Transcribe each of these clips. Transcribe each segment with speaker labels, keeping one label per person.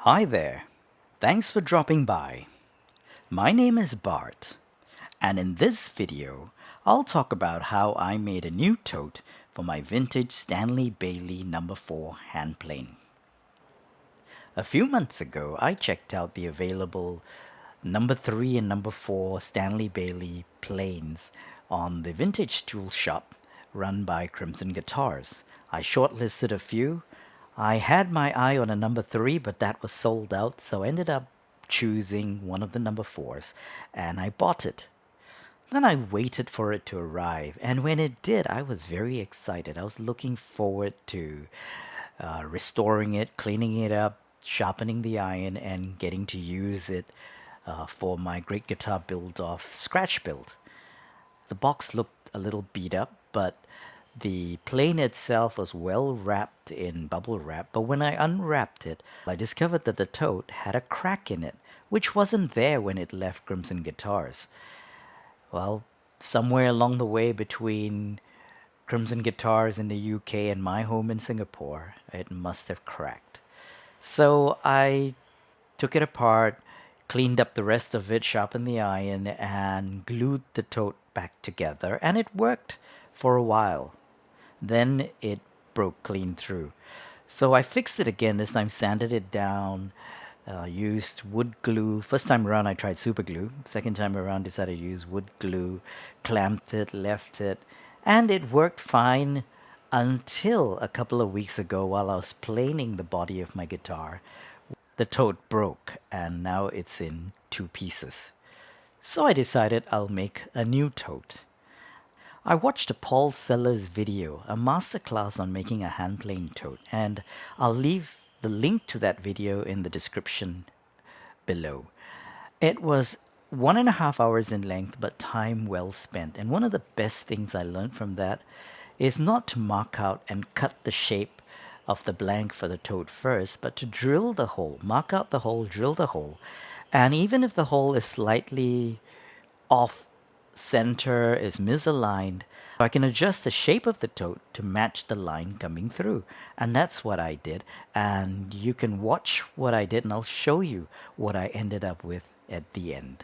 Speaker 1: Hi there. Thanks for dropping by. My name is Bart, and in this video, I'll talk about how I made a new tote for my vintage Stanley Bailey number 4 hand plane. A few months ago, I checked out the available number 3 and number 4 Stanley Bailey planes on the vintage tool shop run by Crimson Guitars. I shortlisted a few. I had my eye on a number 3, but that was sold out, so I ended up choosing one of the number 4s, and I bought it. Then I waited for it to arrive, and when it did, I was very excited. I was looking forward to restoring it, cleaning it up, sharpening the iron, and getting to use it for my great guitar build-off scratch build. The box looked a little beat up, but the plane itself was well wrapped in bubble wrap. But when I unwrapped it, I discovered that the tote had a crack in it, which wasn't there when it left Crimson Guitars. Well, somewhere along the way between Crimson Guitars in the UK and my home in Singapore, it must have cracked. So I took it apart, cleaned up the rest of it, sharpened the iron, and glued the tote back together, and it worked for a while. Then it broke clean through. So I fixed it again, this time sanded it down, used wood glue. First time around I tried super glue. Second time around decided to use wood glue, clamped it, left it, and it worked fine until a couple of weeks ago while I was planing the body of my guitar. The tote broke and now it's in two pieces. So I decided I'll make a new tote. I watched a Paul Sellers video, a masterclass on making a hand plane tote, and I'll leave the link to that video in the description below. It was 1.5 hours in length, but time well spent. And one of the best things I learned from that is not to mark out and cut the shape of the blank for the tote first, but to drill the hole, mark out the hole, drill the hole. And even if the hole is slightly off center, is misaligned, I can adjust the shape of the tote to match the line coming through. And that's what I did. And you can watch what I did and I'll show you what I ended up with at the end.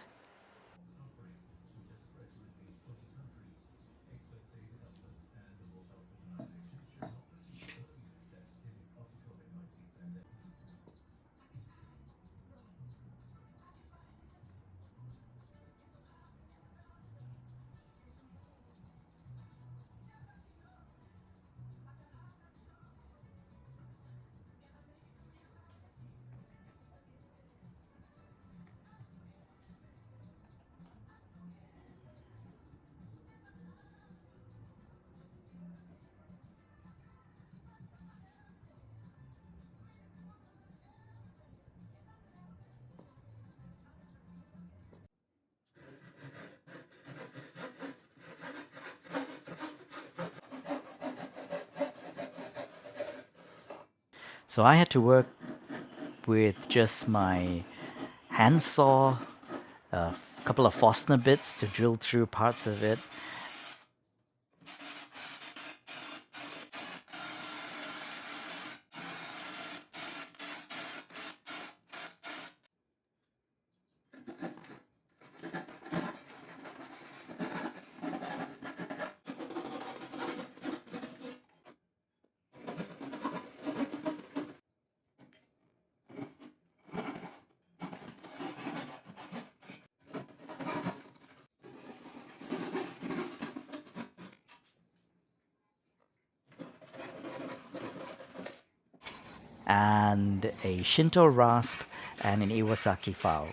Speaker 1: So I had to work with just my handsaw, a couple of Forstner bits to drill through parts of it. And a Shinto rasp and an Iwasaki file.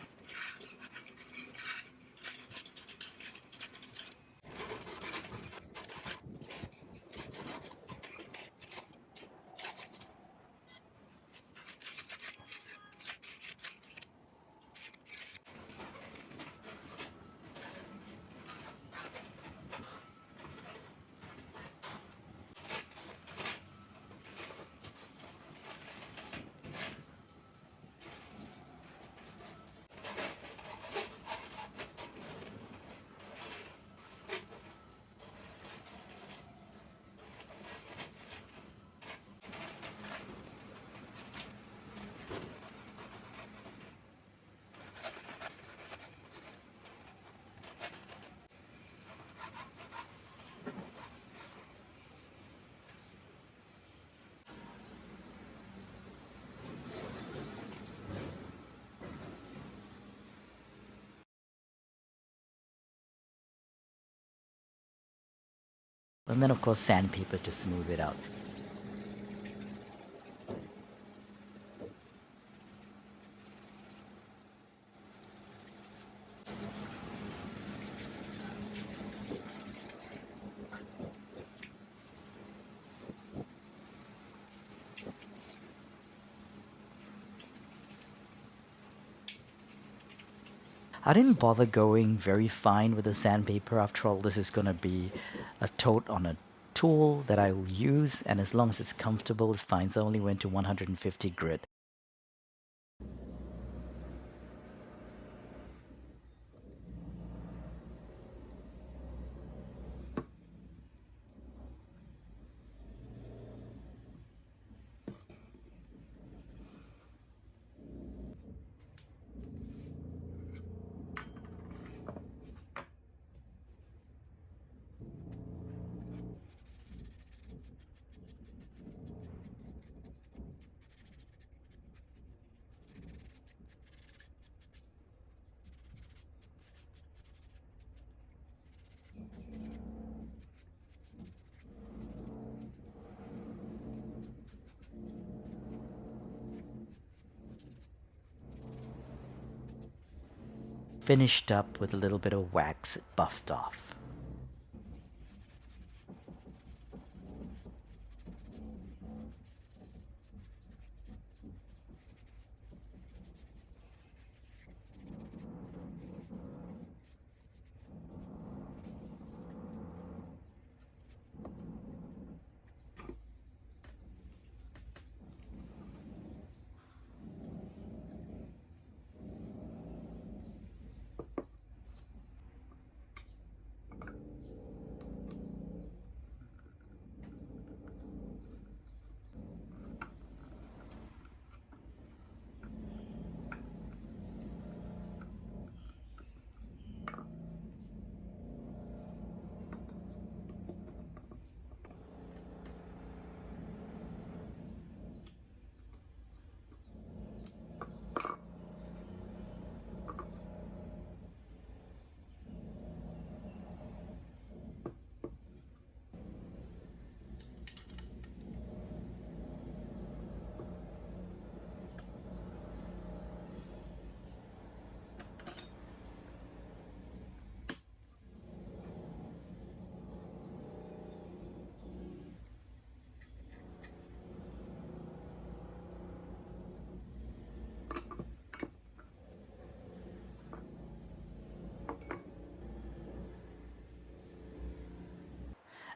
Speaker 1: and then of course sandpaper to smooth it out. I didn't bother going very fine with the sandpaper. After all, this is going to be a tote on a tool that I will use, and as long as it's comfortable, it's fine. So I only went to 150 grit. Finished up with a little bit of wax buffed off.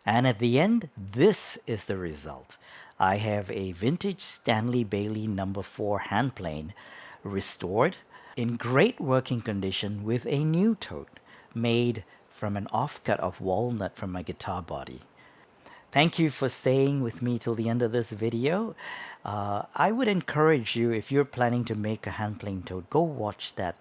Speaker 1: And at the end, this is the result. I have a vintage Stanley Bailey number 4 hand plane restored in great working condition with a new tote made from an offcut of walnut from my guitar body. Thank you for staying with me till the end of this video. I would encourage you, if you're planning to make a hand plane tote, go watch that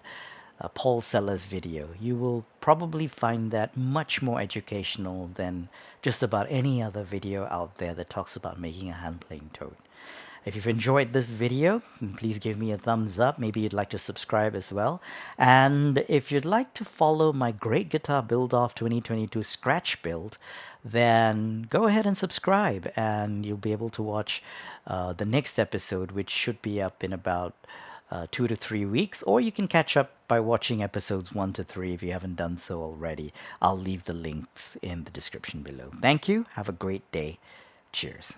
Speaker 1: Paul Sellers video. You will probably find that much more educational than just about any other video out there that talks about making a hand plane tote. If you've enjoyed this video, please give me a thumbs up. Maybe you'd like to subscribe as well. And if you'd like to follow my Great Guitar Build-Off 2022 scratch build, then go ahead and subscribe, and you'll be able to watch the next episode, which should be up in about 2 to 3 weeks, or you can catch up by watching episodes 1 to 3 if you haven't done so already. I'll leave the links in the description below. Thank you. Have a great day. Cheers.